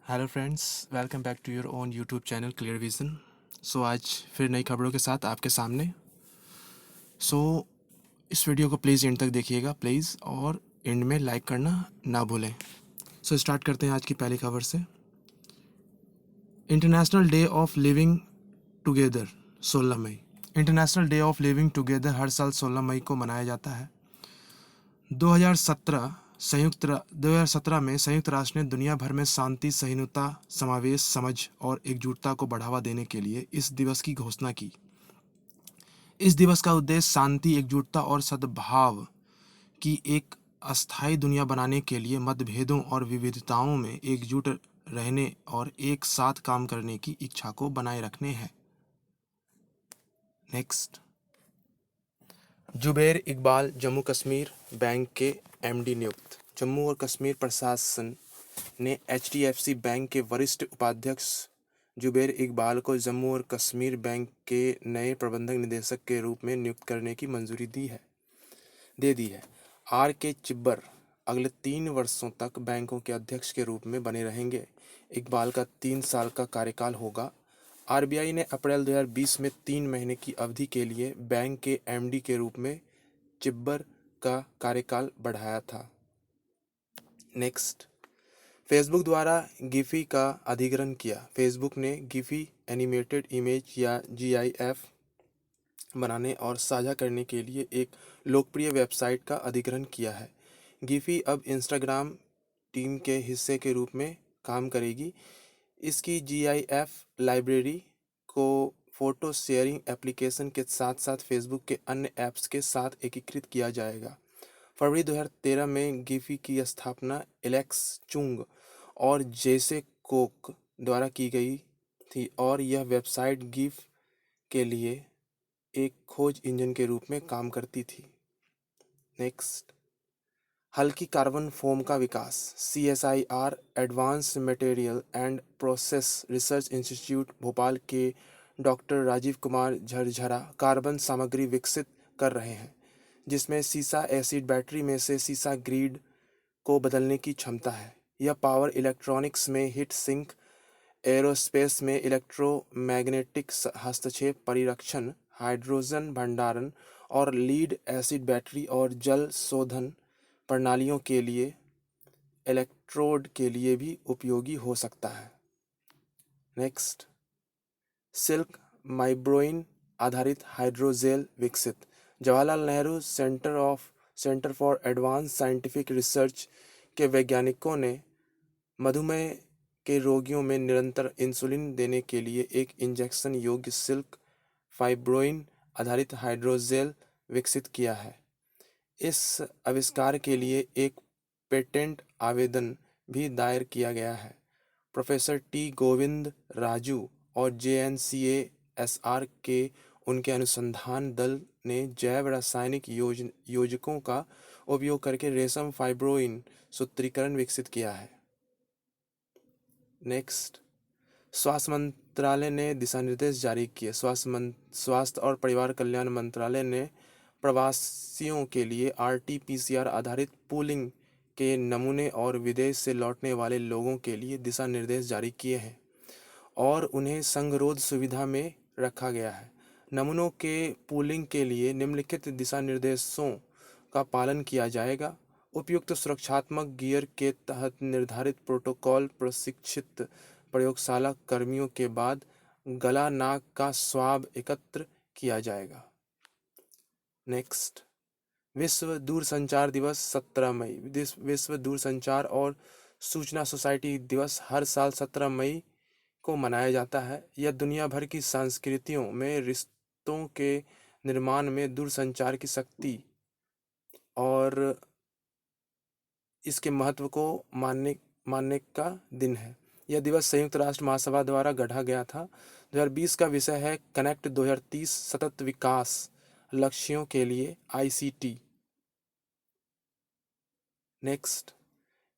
Hello friends, welcome back to your own YouTube channel Clear Vision. आज फिर नई खबरों के साथ आपके सामने। सो इस वीडियो को प्लीज़ एंड तक देखिएगा प्लीज़, और एंड में लाइक करना ना भूलें। स्टार्ट करते हैं आज की पहली खबर से। International Day of Living Together 16 मई। International Day of Living Together हर साल 16 मई को मनाया जाता है। 2017 में संयुक्त राष्ट्र ने दुनिया भर में शांति, सहिष्णुता, समावेश, समझ और एकजुटता को बढ़ावा देने के लिए इस दिवस की घोषणा की। इस दिवस का उद्देश्य शांति, एकजुटता और सद्भाव की एक अस्थायी दुनिया बनाने के लिए मतभेदों और विविधताओं में एकजुट रहने और एक साथ काम करने की इच्छा को बनाए रखने है। नेक्स्ट, जुबैर इकबाल जम्मू कश्मीर बैंक के एमडी नियुक्त। जम्मू और कश्मीर प्रशासन ने एचडीएफसी बैंक के वरिष्ठ उपाध्यक्ष जुबैर इकबाल को जम्मू और कश्मीर बैंक के नए प्रबंधक निदेशक के रूप में नियुक्त करने की मंजूरी दे दी है। आर के चिब्बर अगले 3 वर्षों तक बैंकों के अध्यक्ष के रूप में बने रहेंगे। इकबाल का 3 साल का कार्यकाल होगा। आरबीआई ने अप्रैल 2020 में 3 महीने की अवधि के लिए बैंक के एमडी के रूप में चिब्बर का कार्यकाल बढ़ाया था। नेक्स्ट, फेसबुक द्वारा गिफी का अधिग्रहण किया। फेसबुक ने गिफी एनिमेटेड इमेज या जीआईएफ बनाने और साझा करने के लिए एक लोकप्रिय वेबसाइट का अधिग्रहण किया है। गिफी अब इंस्टाग्राम टीम के हिस्से के रूप में काम करेगी। इसकी जीआईएफ लाइब्रेरी को फोटो शेयरिंग एप्लीकेशन के साथ साथ फेसबुक के अन्य ऐप्स के साथ एकीकृत किया जाएगा। फरवरी 2013 में गिफी की स्थापना एलेक्स चुंग और जेसे कोक द्वारा की गई थी और यह वेबसाइट गिफ के लिए एक खोज इंजन के रूप में काम करती थी। नेक्स्ट, हल्की कार्बन फोम का विकास। CSIR advanced material and process research institute Bhopal के डॉक्टर राजीव कुमार झरझरा कार्बन सामग्री विकसित कर रहे हैं जिसमें सीसा एसिड बैटरी में से सीसा ग्रीड को बदलने की क्षमता है। यह पावर इलेक्ट्रॉनिक्स में हीट सिंक, एरोस्पेस में इलेक्ट्रोमैग्नेटिक हस्तक्षेप परिरक्षण, हाइड्रोजन भंडारण और लीड एसिड बैटरी और जल शोधन प्रणालियों के लिए इलेक्ट्रोड के लिए भी उपयोगी हो सकता है। नेक्स्ट, सिल्क माइब्रोइन आधारित हाइड्रोजेल विकसित। Jawaharlal Nehru centre for advance scientific research के वैज्ञानिकों ने मधुमेह के रोगियों में निरंतर इंसुलिन देने के लिए एक इंजेक्शन योग्य सिल्क फाइब्रोइन आधारित हाइड्रोजेल विकसित किया है। इस आविष्कार के लिए एक पेटेंट आवेदन भी दायर किया गया है। प्रोफेसर टी गोविंद राजू और JNCASR के उनके अनुसंधान दल ने जैव रासायनिक योजकों का उपयोग करके रेशम फाइब्रोइन सूत्रीकरण विकसित किया है। नेक्स्ट, स्वास्थ्य मंत्रालय ने दिशा निर्देश जारी किए। स्वास्थ्य और परिवार कल्याण मंत्रालय ने प्रवासियों के लिए RT-PCR आधारित पूलिंग के नमूने और विदेश से लौटने वाले लोगों के लिए दिशा निर्देश जारी किए हैं और उन्हें संगरोध सुविधा में रखा गया है। नमूनों के पूलिंग के लिए निम्नलिखित दिशा निर्देशों का पालन किया जाएगा। उपयुक्त सुरक्षात्मक गियर के तहत निर्धारित प्रोटोकॉल प्रशिक्षित प्रयोगशाला कर्मियों के बाद गला नाक का स्वाब एकत्र किया जाएगा। नेक्स्ट, विश्व दूरसंचार दिवस 17 मई। विश्व दूरसंचार और सूचना सोसाइटी दिवस हर साल 17 मई को मनाया जाता है। यह दुनिया भर की संस्कृतियों में रिश्तों के निर्माण में दूरसंचार की शक्ति और इसके महत्व को मानने का दिन है। यह दिवस संयुक्त राष्ट्र महासभा द्वारा गढ़ा गया था। 2020 का विषय है कनेक्ट 2030 सतत विकास लक्ष्यों के लिए ICT। नेक्स्ट,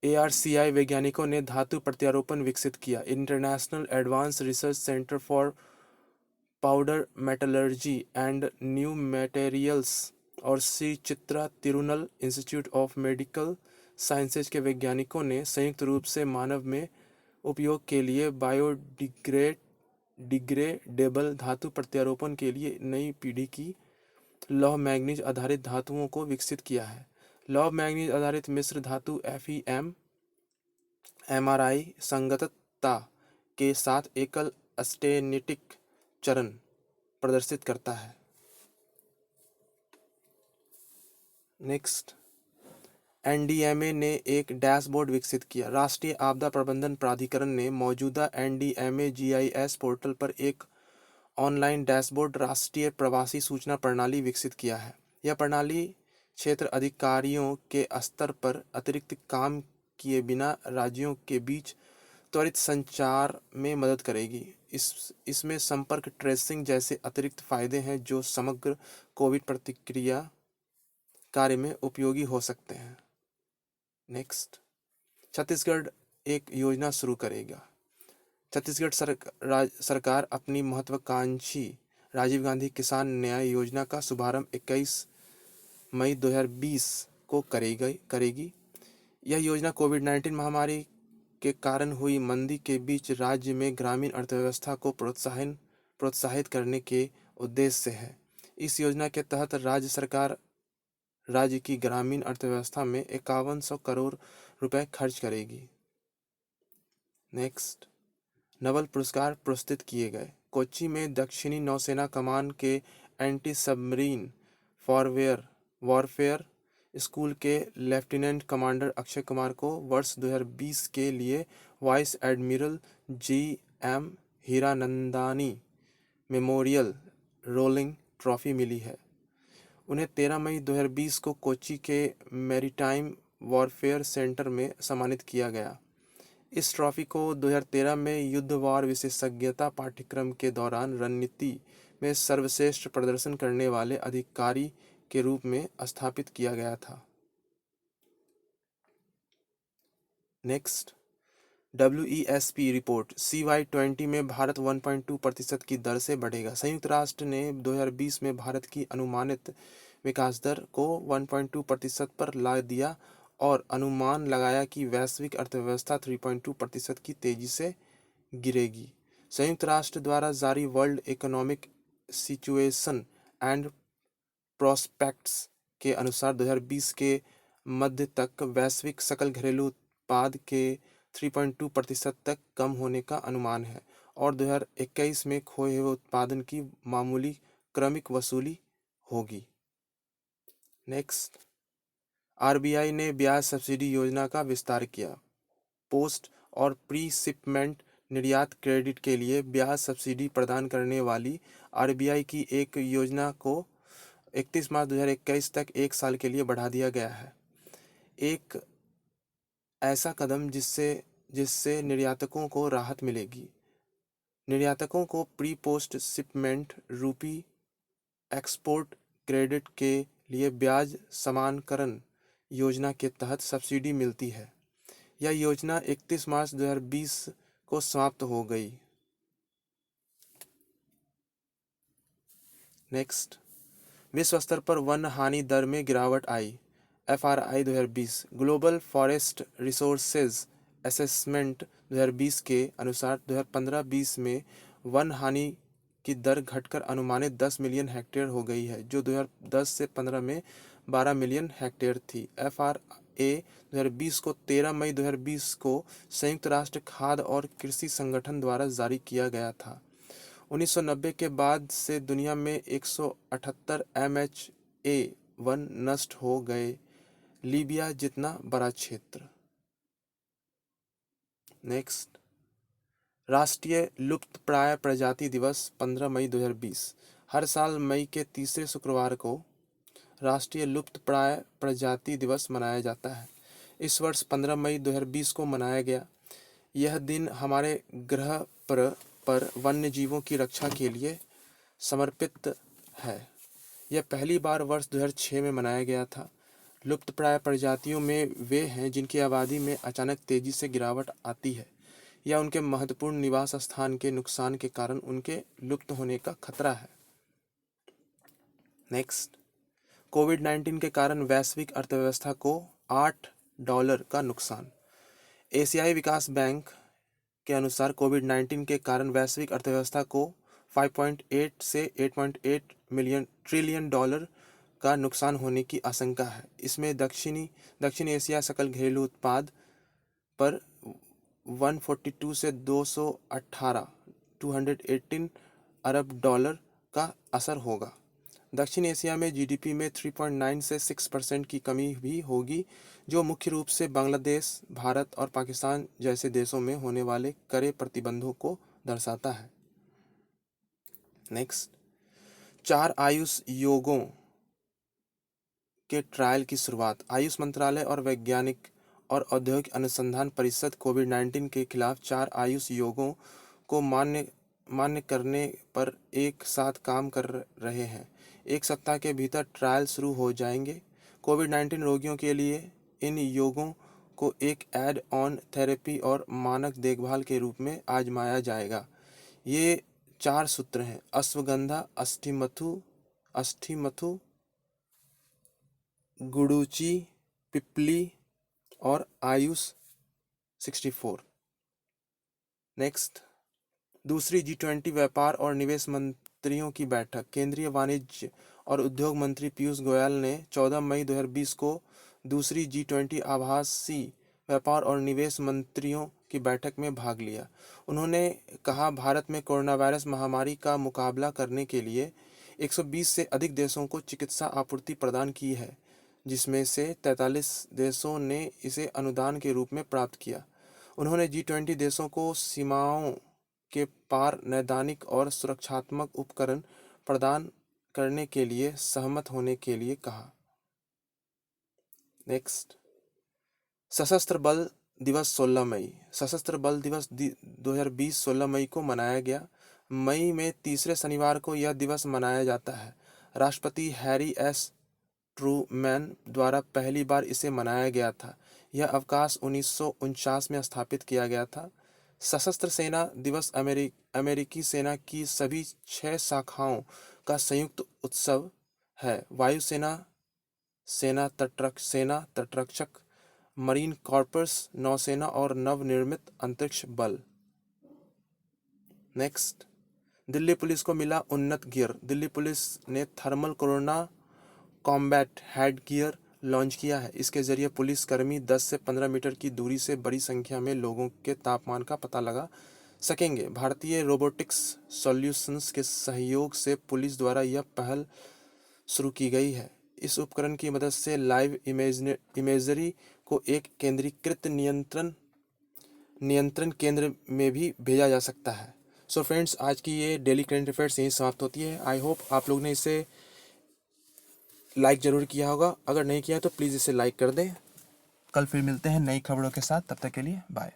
ARCI वैज्ञानिकों ने धातु प्रत्यारोपण विकसित किया। International Advanced Research Centre for Powder Metallurgy and New Materials और Shri Chitra Tirunal Institute of Medical Sciences के वैज्ञानिकों ने संयुक्त रूप से मानव में उपयोग के लिए बायोडिग्रेडेबल धातु प्रत्यारोपण के लिए नई पीढ़ी की लौह मैंगनीज आधारित धातुओं को विकसित किया है। लौह मैंगनीज आधारित मिश्र धातु FeM MRI संगतता के साथ एकल स्टेनिटिक चरण प्रदर्शित करता है। नेक्स्ट, NDMA ने एक डैशबोर्ड विकसित किया। राष्ट्रीय आपदा प्रबंधन प्राधिकरण ने मौजूदा NDMA GIS पोर्टल पर एक ऑनलाइन डैशबोर्ड राष्ट्रीय प्रवासी सूचना प्रणाली विकसित किया है। यह प्रणाली क्षेत्र अधिकारियों के स्तर पर अतिरिक्त काम किए बिना राज्यों के बीच त्वरित संचार में मदद करेगी। इसमें संपर्क ट्रेसिंग जैसे अतिरिक्त फायदे हैं जो समग्र कोविड प्रतिक्रिया कार्य में उपयोगी हो सकते हैं। नेक्स्ट, छत्तीसगढ़ एक योजना शुरू करेगा। छत्तीसगढ़ सरकार अपनी महत्वाकांक्षी राजीव गांधी किसान न्याय योजना का शुभारंभ 21 मई 2020 को करेगी। यह योजना कोविड-19 महामारी के कारण हुई मंदी के बीच राज्य में ग्रामीण अर्थव्यवस्था को प्रोत्साहित करने के उद्देश्य से है। इस योजना के तहत राज्य सरकार राज्य की ग्रामीण अर्थव्यवस्था में 5100 करोड़ रुपए खर्च करेगी। नेक्स्ट, नोबेल पुरस्कार पुरस्कृत किए गए। कोच्चि में दक्षिणी नौसेना कमान के एंटी सबमरीन वॉरफेयर स्कूल के लेफ्टिनेंट कमांडर अक्षय कुमार को वर्ष 2020 के लिए vice admiral GM Hiranandani memorial rolling trophy मिली है। उन्हें 13 मई 2020 को कोच्चि के मैरीटाइम वॉरफेयर सेंटर में सम्मानित किया गया। इस ट्रॉफी को 2013 में युद्धवार विशेषज्ञता पाठ्यक्रम के दौरान रणनीति में सर्वश्रेष्ठ प्रदर्शन करने वाले अधिकारी के रूप में स्थापित किया गया था। नेक्स्ट, WESP रिपोर्ट CY20 में भारत 1.2% की दर से बढ़ेगा। संयुक्त राष्ट्र ने 2020 में भारत की अनुमानित विकास दर को 1.2% पर ला दिया और अनुमान लगाया कि वैश्विक अर्थव्यवस्था 3.2% की तेजी से गिरेगी। संयुक्त राष्ट्र द्वारा जारी world economic situation and prospects के अनुसार 2020 के मध्य तक वैश्विक सकल घरेलू उत्पाद के 3.2% तक कम होने का अनुमान है और 2021 में खोए हुए उत्पादन की मामूली क्रमिक वसूली होगी। नेक्स्ट, RBI ने ब्याज सब्सिडी योजना का विस्तार किया। पोस्ट और प्री शिपमेंट निर्यात क्रेडिट के लिए ब्याज सब्सिडी प्रदान करने वाली RBI की एक योजना को 31 मार्च 2021 तक 1 साल के लिए बढ़ा दिया गया है। एक ऐसा कदम जिससे निर्यातकों को राहत मिलेगी। निर्यातकों को प्री पोस्ट शिपमेंट रूपी एक्सपोर्ट क्रेडिट के लिए ब्याज समानकरण योजना के तहत सब्सिडी मिलती है। यह योजना 31 मार्च 2020 को समाप्त हो गई। नेक्स्ट, विश्व स्तर पर वन हानि दर में गिरावट आई। FRI 2020 global forest resources assessment 2020 के अनुसार 2015-20 में वन हानि की दर घटकर अनुमानित 10 मिलियन हेक्टेयर हो गई है, जो 2010 से 15 में 12 मिलियन हेक्टेयर थी। FRA 2020 को 13 मई 2020 को संयुक्त राष्ट्र खाद्य और कृषि संगठन द्वारा जारी किया गया था। 1990 के बाद से दुनिया में 178 MHA1 नष्ट हो गए, लीबिया जितना बड़ा क्षेत्र। नेक्स्ट, राष्ट्रीय लुप्तप्राय प्रजाति दिवस 15 मई 2020। हर साल मई के तीसरे शुक्रवार को राष्ट्रीय लुप्तप्राय प्रजाति दिवस मनाया जाता है। इस वर्ष 15 मई 2020 को मनाया गया। यह दिन हमारे ग्रह पर वन्य जीवों की रक्षा के लिए समर्पित है। यह पहली बार वर्ष 2006 में मनाया गया था। लुप्तप्राय प्रजातियों में वे हैं जिनकी आबादी में अचानक तेजी से गिरावट आती है या उनके महत्वपूर्ण निवास स्थान के नुकसान के कारण उनके लुप्त होने का खतरा है। नेक्स्ट, कोविड-19 के कारण वैश्विक अर्थव्यवस्था को $8 का नुकसान। एशियाई विकास बैंक के अनुसार कोविड-19 के कारण वैश्विक अर्थव्यवस्था को 5.8 से 8.8 मिलियन ट्रिलियन डॉलर का नुकसान होने की आशंका है। इसमें दक्षिण एशिया सकल घरेलू उत्पाद पर 142 से 218 अरब डॉलर का असर होगा। दक्षिण एशिया में जीडीपी में 3.9 से 6% की कमी भी होगी, जो मुख्य रूप से बांग्लादेश, भारत और पाकिस्तान जैसे देशों में होने वाले कड़े प्रतिबंधों को दर्शाता है। नेक्स्ट, 4 आयुष योगों के ट्रायल की शुरुआत। आयुष मंत्रालय और वैज्ञानिक और औद्योगिक अनुसंधान परिषद कोविड-19 के खिलाफ 4 आयुष योगों को मान्य करने पर एक साथ काम कर रहे हैं। 1 सप्ताह के भीतर ट्रायल शुरू हो जाएंगे। कोविड-19 रोगियों के लिए इन योगों को एक एड ऑन थेरेपी और मानक देखभाल के रूप में आजमाया जाएगा। ये 4 सूत्र हैं: अश्वगंधा, अष्टमथु, गुडुचि, पिप्पली और आयुष 64। नेक्स्ट, दूसरी G20 व्यापार और निवेश मंत्रियों की बैठक। केंद्रीय वाणिज्य और उद्योग मंत्री पीयूष गोयल ने 14 मई 2020 को दूसरी G20 आभासी व्यापार और निवेश मंत्रियों की बैठक में भाग लिया। उन्होंने कहा, भारत में कोरोना वायरस महामारी का मुकाबला करने के लिए 120 से अधिक देशों को चिकित्सा आपूर्ति प्रदान की है, जिसमें से 43 देशों ने इसे अनुदान के रूप में प्राप्त किया। उन्होंने G20 देशों को सीमाओं के पार नैदानिक और सुरक्षात्मक उपकरण प्रदान करने के लिए सहमत होने के लिए कहा। नेक्स्ट, सशस्त्र बल दिवस 16 मई। सशस्त्र बल दिवस 2020 16 मई को मनाया गया। मई में तीसरे शनिवार को यह दिवस मनाया जाता है। राष्ट्रपति हैरी एस ट्रूमैन द्वारा पहली बार इसे मनाया गया था। यह अवकाश 1949 में स्थापित किया गया था। सशस्त्र सेना दिवस अमेरिकी सेना की सभी 6 शाखाओं का संयुक्त उत्सव है। वायुसेना, सेना तटरक्षक, मरीन कॉर्प्स, नौसेना और नवनिर्मित अंतरिक्ष बल। नेक्स्ट, दिल्ली पुलिस को मिला उन्नत गियर। दिल्ली पुलिस ने thermal corona combat head gear launch किया है। इसके जरिए पुलिसकर्मी 10 से 15 मीटर की दूरी से बड़ी संख्या में लोगों के तापमान का पता लगा सकेंगे। भारतीय रोबोटिक्स सॉल्यूशंस के सहयोग से पुलिस द्वारा यह पहल शुरू की गई है। इस उपकरण की मदद से लाइव इमेजरी को एक केंद्रीकृत नियंत्रण केंद्र में भी भेजा जा सकता है। सो फ्रेंड्स, आज की ये डेली करंट अफेयर्स यहीं समाप्त होती है। आई होप आप लोग ने इसे लाइक ज़रूर किया होगा। अगर नहीं किया तो प्लीज़ इसे लाइक कर दें। कल फिर मिलते हैं नई खबरों के साथ। तब तक के लिए बाय।